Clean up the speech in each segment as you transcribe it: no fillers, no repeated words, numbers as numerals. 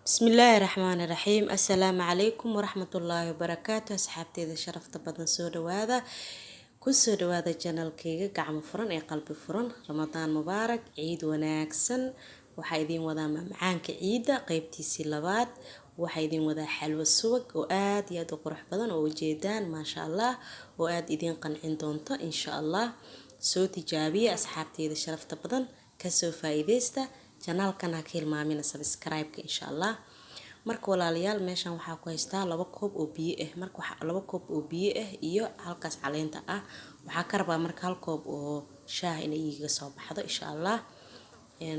بسم الله الرحمن الرحيم. السلام عليكم ورحمة الله وبركاته. أصحابتي إذا شرفت بدن سودواذا كل سودواذا جنال كيغا قعم فرن أي قلب فرن. رمضان مبارك، عيد وناكسن. وحايدين وذا معانك عيدة قيبتي سلبات، وحايدين وذا حلو السوق وآد يادو قرح بدن وجيدان ما شاء الله، وآد إذين قنعين دونتا إن شاء الله. صوتي جابية أصحابتي إذا شرفت بدن كسو فايديستا janaalkan ha ka hilmaamina subscribe-ka insha Allah. Marka walaalayaal meeshan waxaa ku haystaa 2 koob oo biyo ah. Marka waxa 2 koob oo biyo ah iyo halkaas caleenta ah, waxaa ka rabaa marka 1 koob oo shaah in ay iga soo baxdo insha Allah.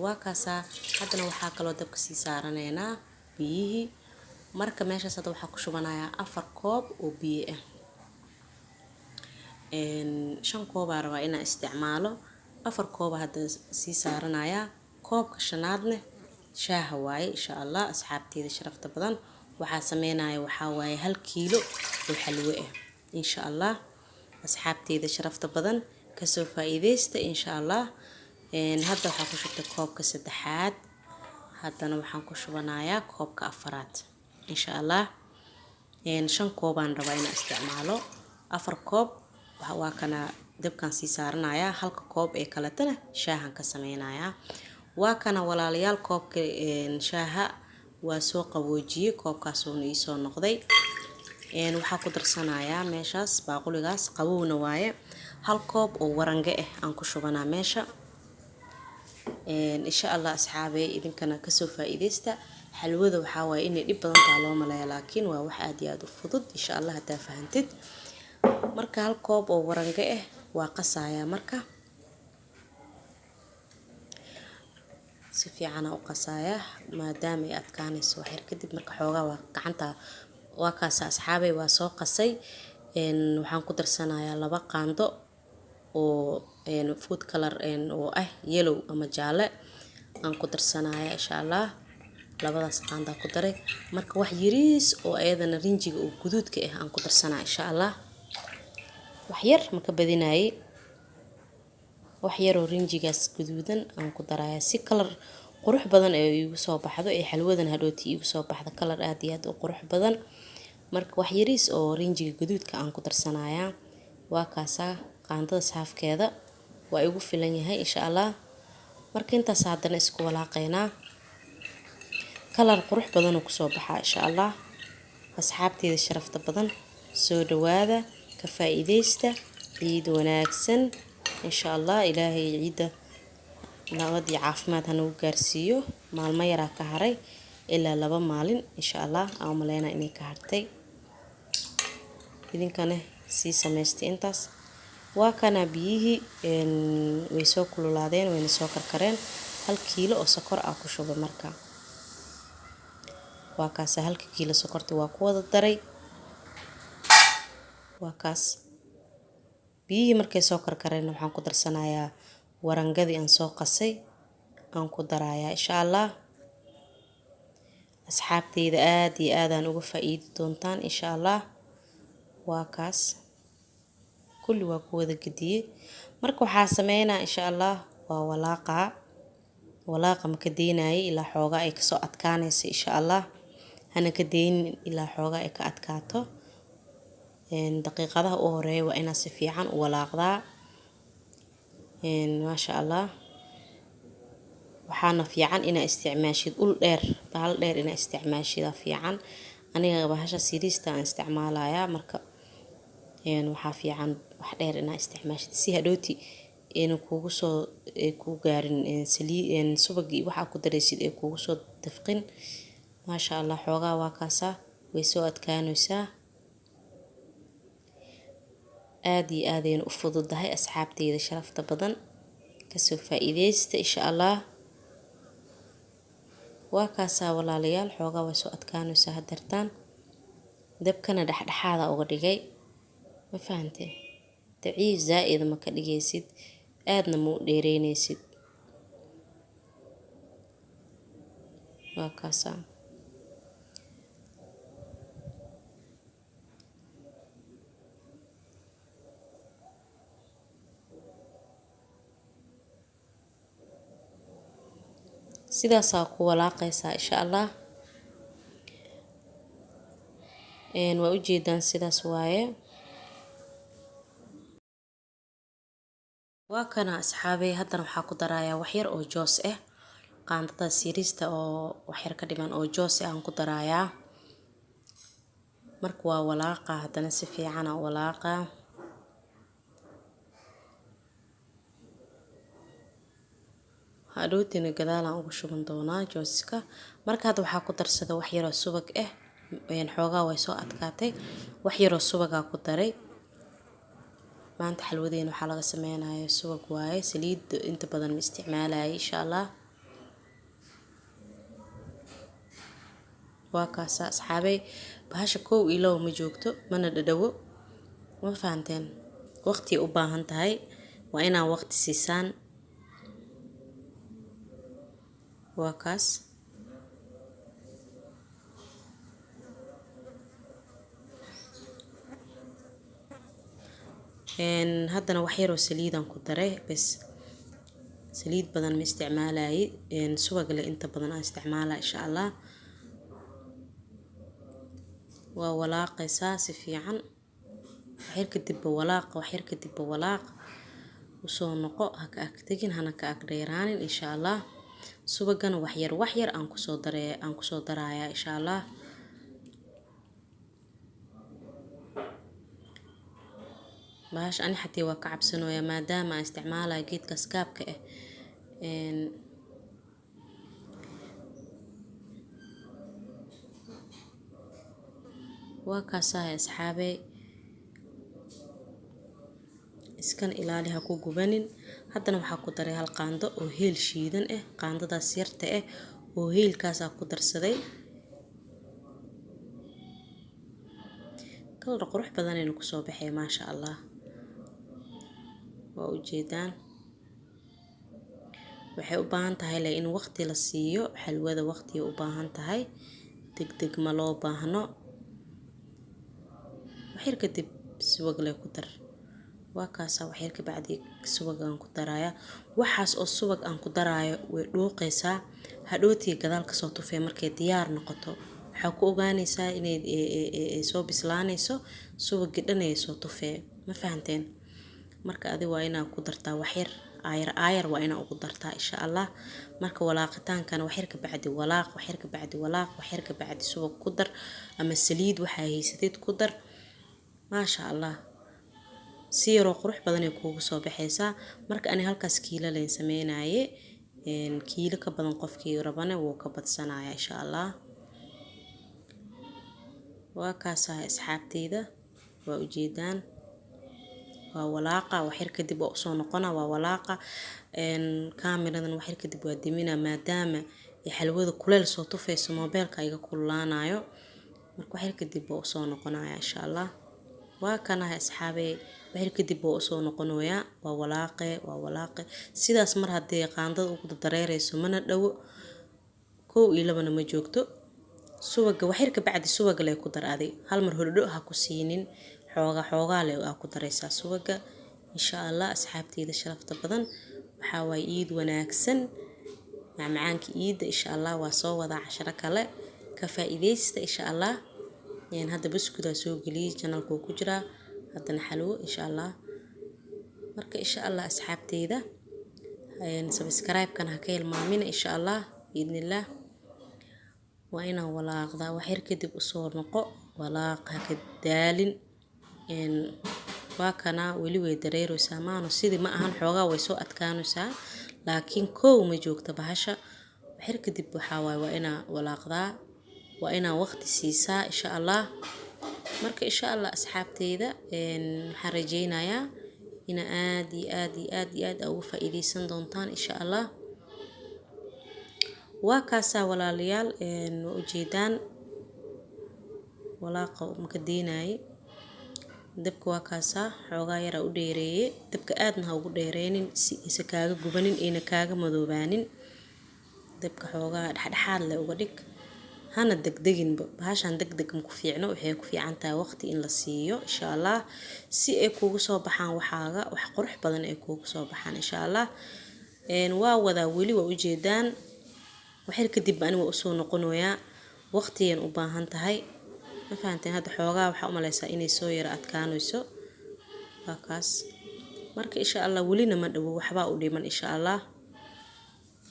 Waa kaasa hadana waxaa kaloo dabka sii saaraneynaa biyihii. Marka meeshaas hadda waxaa ku shubanayaa 4 koob oo biyo ah. 5 koob aan rabaa inaan isticmaalo. 4 koob hadda sii saaranayaa. koobka shanaadne shaaha waaye insha Allah. asxaabteeda sharafta badan waxaa sameynaya waxaa waaye 1 kiilo oo xalwo ah insha Allah. asxaabteeda sharafta badan kasoo faa'iideysta insha Allah. hadda waxaa ku shubtay koobka saddexaad, haddana waxaan ku shubanayaa koobka afaraad insha Allah. 5 koob aan rabaa inaan isticmaalo. 4 koob waa kana dabkan sii saaranayaa. 1 koob ee kalatana shaahan ka sameynayaa. waa kana walaalayaal koobka shaaha waa soo qaboojiyay. koobkaas oo ii soo noqday. waxaa ku darsanayaa meeshaas baaquligaas qabowna waaye 1 koob oo warange ah aan ku shubanaa meesha. insha Allah asxaabey idinkana kasoo faa'iideysta. xalwada waxaa waaye inay dhib badan tahay loo maleeyo, laakiin waa wax aad iyo aad u fudud insha Allah hadaa fahantid. marka 1 koob oo warange ah waa qasayaa. marka si fiican u qasayaa maadaama ay adkaanayso wax yar kadib. marka xoogaa waa gacanta waa kaas asxaabey waa soo qasay. waxaan ku darsanayaa 2 qaando oo food color oo ah yellow ama jaalle aan ku darsanayaa insha Allah. labadaas qaando ku daray. marka wax yariis oo ayadana rinjiga oo guduudka ah aan ku darsanaa insha Allah. wax yar ma ka badinaayay. wax yar oo rinjigaas guduudan aan ku darayaa si color qurux badan ay igu soo baxdo ee xalwadan hadhooti igu soo baxdo color aad iyo aad u qurux badan. marka wax yariis oo rinjiga guduudka aan ku darsanayaa. waa kaasa qaandada saafkeeda waa igu filan yahay insha Allah. marka intaas haddana isku walaaqeynaa. color qurux badan oo ku soo baxaa insha Allah. asxaabteeda sharafta badan soo dhawaada ka faa'iideysta. ciid wanaagsan insha Allah. ilaahay ciida nabad iyo caafimaad hanu gaarsiiyo. maalmo yara ka haray ilaa 2 maalin insha Allah aan maleena inay ka hartay. idinkana si sameystay intaas. waa kana biyihii way soo kululaadeen wayna soo karkareen. 1 kiilo oo sokor ah ku shubay. marka waa kaas 1 kiilo sokorta waa ku wada daray. waa kaas biyihii markay soo karkareen waxaan ku darsanayaa warangadii aan soo qasay aan ku darayaa insha Allah. asxaabteeda aad iyo aad aan uga faa'iidi doontaan insha Allah. waa kaas kulli waa ku wada gadiyay. marka waxaa sameynaa insha Allah waa walaaqa ma ka deenayay ilaa xoogaa ay kasoo adkaanayso insha Allah. hana ka deenin ilaa xoogaa ay ka adkaato. daqiiqadaha u horeeya waa inaad si fiican u walaaqdaa. ma sha Allah. waxaana fiican inaa isticmaashid ul dheer, bahal dheer inaa isticmaashid fiican. aniga bahasha siriista aan isticmaalayaa. marka waxaa fiican wax dheer inaa isticmaashid si hadhooti inuu kugu soo ku gaarin subagii waxa ku dareysid ee kugu soo dafqin. ma sha Allah xoogaa waa kaasa way soo adkaanaysaa. aad iyo aad ayay u fududahay asxaabteeda sharafta badan kasoo faa'iideysta insha Allah. waa kaasa walaalayaal xoogaa way soo adkaanaysaa hadartaan. dabkana dhexdhexaada uga dhigay. ma fahantay daciif zaa'id ma ka dhigaysid, aadna ma u dheereynaysid. waa kaasa sidaas ku walaaqaysaa insha Allah. waa ujeedaan sidaas waaye. waa kana asxaabey, haddana waxaa ku darayaa wax yar oo joos ah, qaandada siirista oo wax yar ka dhiman oo joos ah aan ku darayaa. marka waa walaaqa, haddana si fiican aan walaaqa. hadhowtina gadaalaan ugu shuban doonaa jooska. marka hadda waxaa ku darsada wax yaroo subag ah, xoogaa way soo adkaatay, wax yaroo subagaa ku daray. maanta xalwadeena waxaa laga sameynaya subag waaye, saliid inta badan ma isticmaalaya insha allah. waa kaasa asxaabey, bahasha 1 iyo 2 ma joogto, mana dhadhawo, ma fahanteen. waqti u baahan tahay, waa inaa waqti siisaan. waa kaas haddana wax yaroo saliidaan ku daray bas, saliid badan ma isticmaalay, subag le inta badan aan isticmaalaa insha allah. waa walaaqaysaa si fiican, wax yar kadibba walaaq, wax yar kadibba walaaq. usoo noqo, ha ka ag tegin, hana ka ag dheeraanin insha allah. subagana wax yar aan kusoo darayaa insha allah. bahash ani xatii waa ka cabsanooya maadaama aan isticmaalayo geedkaas gaabka ah. waa kaasahay asxaabey, iskan ilaali ha ku gubanin. haddana waxaa ku daray hal qaando oo heel shiidan ah, qaandadaas yarta ah oo heelkaasaa ku darsaday. kalar qurux badanayna kusoo baxay maasha allah. waa ujeedaan, waxay u baahan tahay in waqti la siiyo, xalwada waqti u baahan tahay, degdeg ma loo baahno. wax yar kadib subag le ku dar. waa kaasa wax yar ka bacdi subag aan ku darayaa. waxaas oo subag aan ku daraayo way dhuuqaysaa, hadhowtii gadaal kasoo tufee markay diyaar noqoto. waxaa ku ogaanaysaa inay soo bislaanayso, subagii dhan ay soo tufee, ma fahanteen. marka adi waa inaa ku dartaa wax yar, aayar waa inaa ugu dartaa insha allah. marka walaaqitaankana wax yar ka bacdi walaaq, wax yar ka bacdi walaaq, wax yar ka bacdi subag ku dar, ama saliid waxaa haysatid ku dar. maasha allah, si yaroo qurux badan ay kuugu soo baxaysaa. marka ani halkaas kiilo leen sameynaye, kiilo ka badan qofkii rabane wuu ka badsanaya insha allah. waa kaasaha asxaabteyda, waa ujeedaan, waa walaaqa. wax yar kadib waa usoo noqona, waa walaaqa. kaamiradan wax yar kadib waa dimina maadaama xalwada kuleel soo tufayso, moobeelka iga kululaanayo. marka wax yar kadib waa usoo noqonaya insha allah. waa kanahay asxaabey, wax yar kadib waa usoo noqonayaa, waa walaaqe. sidaas mar haddii qaandada ugu dareerayso mana dhawo, 1 iyo 2 ma joogto. subaga wax yar ka bacdi subag le ku dar adi, hal mar hordho ha ku siinin, xoogaa le aa ku daraysaa subaga insha allah. asxaabteyda sharafta badan, waxaa waay iid wanaagsan, macmacaanka iida insha allah. waa soo wadaa casharo kale, ka faa'iideysta insha allah. hadda buskudaa soo geliyay, channelka ku jiraa, haddana xalwo insha allah. marka insha allah asxaabteyda, subscribe-kan ha ka hilmaamina insha allah biidnillah. waa inaan walaaqdaa, wax yar kadib usoo noqo, walaaq ha ka daalin. waa kana weli way dareeraysaa maano, sidii ma ahan, xoogaa way soo adkaanaysaa, laakiin ma joogta bahasha. wax yar kadib waxaa waay, waa inaa walaaqdaa, waa inaa waqti siisaa insha allah. marka insha allah asxaabteyda, waxaan rajeynayaa ina aad iyo aad ugu faa'iideysan doontaan insha allah. waa kaasaa walaalayaal, waa ujeedaan, walaaqa maka deenaye. dabka waa kaasaa, xoogaa yaraa u dheereeye, dabka aadna ha ugu dheereynin si isa kaaga gubanin ina kaaga madoobaanin. dabka xoogaa dhexdhexaad le uga dhig, hana degdeginba. bahashan degdeg ma ku fiicno, waxay ku fiican tahay waqti in la siiyo insha allah, si ay kuugu soo baxaan waxaaga, wax qurux badan ay kuugu soo baxaan insha allah. waa wadaa weli, waa ujeedaan. wax yar kadib ani waa usoo noqonayaa, waqtiyan u baahan tahay. ma fahanteen hadda xoogaa waxaa u malaysaa inay soo yara adkaanayso waa kaas marka insha Allah welina ma dhawo waxbaa u dhiman insha Allah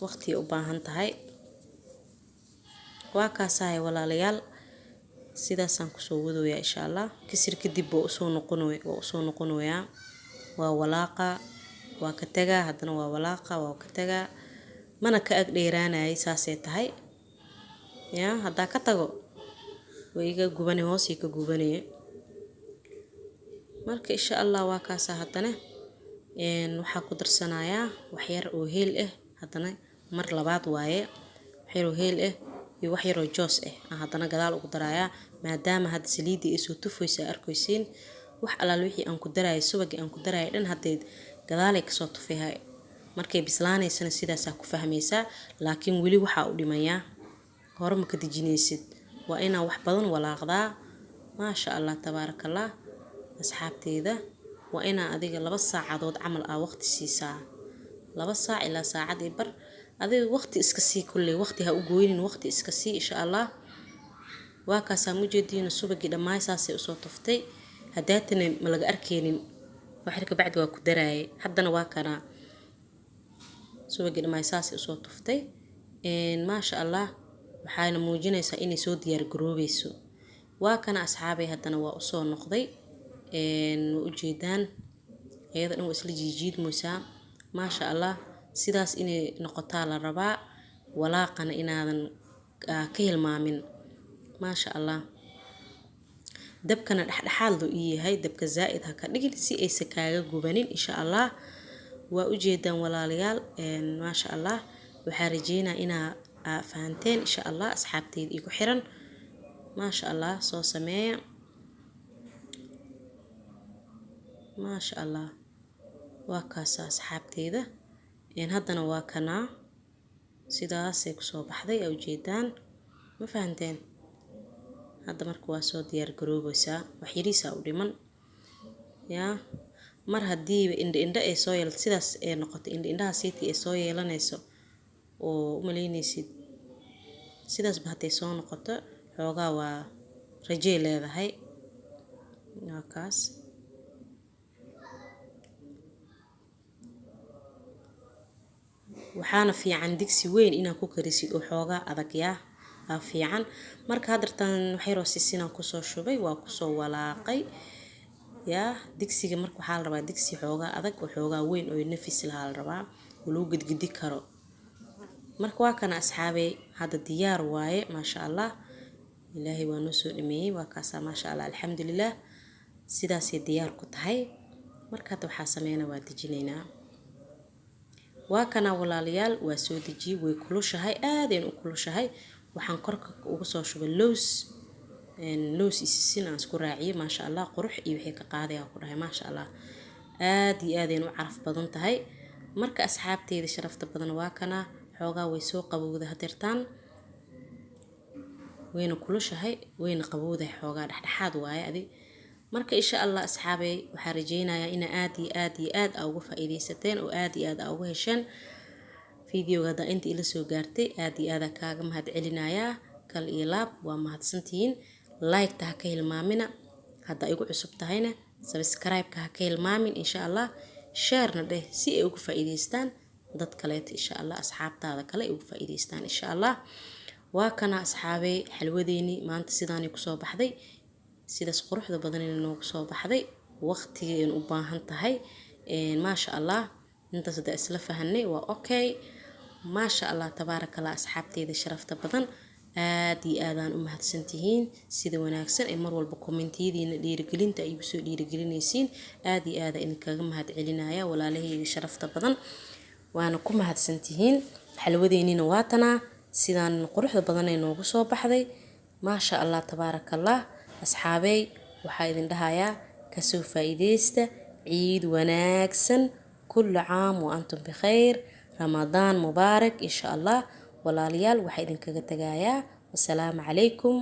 waqti u baahan tahay waa kaasahay walaalayaal sidaasaan kusoo wadooyaa insha Allah kasir kadib buu usoo noqonayaa waa walaaqa waa ka tagaa haddana waa walaaqa waa ka tagaa mana ka ag dheeraanayay saasay tahay ya haddaa ka tago way iga gubane hoos ii ka gubanaye marka insha Allah waa kaasa haddana waxaa ku darsanayaa wax yar oo heel ah haddana mar labaad waaye wax yar oo heel ah iyo wax yar oo joos ah haddana gadaal ugu darayaa maadaama hadda saliidii ay soo tufayso arkaysiin wax alaal wixii aan ku darayo subagii aan ku darayo dhan haddeed gadaalay ka soo tufayhay markay bislaanaysana sidaasaa ku fahmaysaa laakiin weli waxaa u dhimayaa hore ma ka dejinaysid waa inaa wax badan walaaqdaa maasha Allah tabaarakallah asxaabteeda waa inaa adiga 2 saacadood camal waqti siisaa 2 saac ilaa saacad iyo bar adiga waqti iska sii kulli waqti ha u gooynin waqti iska sii insha Allah waa kaasa mujeediina subagii dhammaysaasay u soo tuftay hadaatana ma laga arkeenin wax ka bacdi waa ku daraayay haddana waa kana subagii dhammaysaasay u soo tuftay maasha Allah waxayna muujinaysaa inay soo diyaar garoobayso waa kana asxaabay haddana waa u soo noqday u jeedaan iyada dhan waa isla jiidjiidmaysaa maasha Allah sidaas inay noqotaa la rabaa walaaqana inaadan ka hilmaamin maasha Allah dabkana dhexdhexaad loo yahay dabka zaa'id ha ka dhigin si aysan kaaga gubanin insha Allah waa u jeedaan walaalayaal maasha Allah waxaa rajeynayaa inaa fahanteen insha Allah asxaabteeda igu xiran maasha Allah soo sameeya maasha Allah waa kaasa asxaabteeda haddana waa kana sidaasay ku soo baxday oo jeedaan ma fahanteen hadda marka waa soo diyaar garoobaysaa wax yariisa u dhiman ya mar haddii indha ay soo yeelato sidaas ay noqoto indhaha seetii ay soo yeelanayso oo u maleynaysid sidaas ba haday soo noqoto xoogaa waa rajay leedahay waa kaas waxaana fiican digsi weyn inaad ku karisid oo xoogaa adag yaa fiican marka hadartan wax yar oo sisinaan kusoo shubay waa kusoo walaaqay yaa digsiga marka waxaa la rabaa digsi xoogaa adag oo xoogaa weyn oo nafis lahaa la rabaa oo lagu gidgidi karo marka waa kana asxaabay hadda diyaar waaye maasha Allah ilaahay waa noo soo dhameeyay waa kaasa maasha Allah alxamdulillah sidaasay diyaar ku tahay marka hadda waxaa sameynaa waa dejinaynaa waa kana walaalayaal waa soo dejiyay way kulushahay aadeen u kulushahay waxaan korka ugu soo shubay loos isisin aan isku raaciyay maasha Allah qurux iyo wixii ka qaaday ku dhahay maasha Allah aad iyo aadeen u caraf badan tahay marka asxaabteeda sharafta badan waa kana xoogaa way soo qabowda hadeertaan wayna kulushahay wayna qabowdahay xoogaa dhexdhexaad waaye adi marka insha Allah asxaabay waxaa rajeynayaa in aad uga faa'iideysateen oo aad uga hesheen fiidiyowga inta ila soo gaartay aad kaaga mahad celinayaa kal iyo laab waa mahadsantihiin like-ta ha ka hilmaamina hadda igu cusub tahayna subscribe-ka ha ka hilmaamin insha Allah share-na dheh si ay uga faa'iideystaan dad kale insha Allah asxaabtaada kale ay uga faa'iideystaan insha Allah waa kana asxaabay xalwadeeni maanta sidaanay ku soo baxday sidaas quruxda badan inay noogu soo baxday waqtigeena u baahan tahay maasha Allah intaas da isla fahanay waa okay maasha Allah tabaarakallah asxaabteeda sharafta badan aad iyo aadaan u mahadsantihiin sida wanaagsan ee mar walba commentiyadiina dhiirigelinta ay soo dhiirigelinaysiin aad iyo aad in kaga mahad celinaya walaalahayga sharafta badan waana ku mahadsantihiin xalwadeennina waatana sidaan quruxda badan ay noogu soo baxday maasha Allah tabaarakallah asxaabay waxaa idin dhahayaa kasoo faa'iideysta ciid wanaagsan kullu caam wa antum bikhayr ramadaan mubaarak insha Allah walaalayaal waxaa idin kaga tagayaa wassalaamu calaykum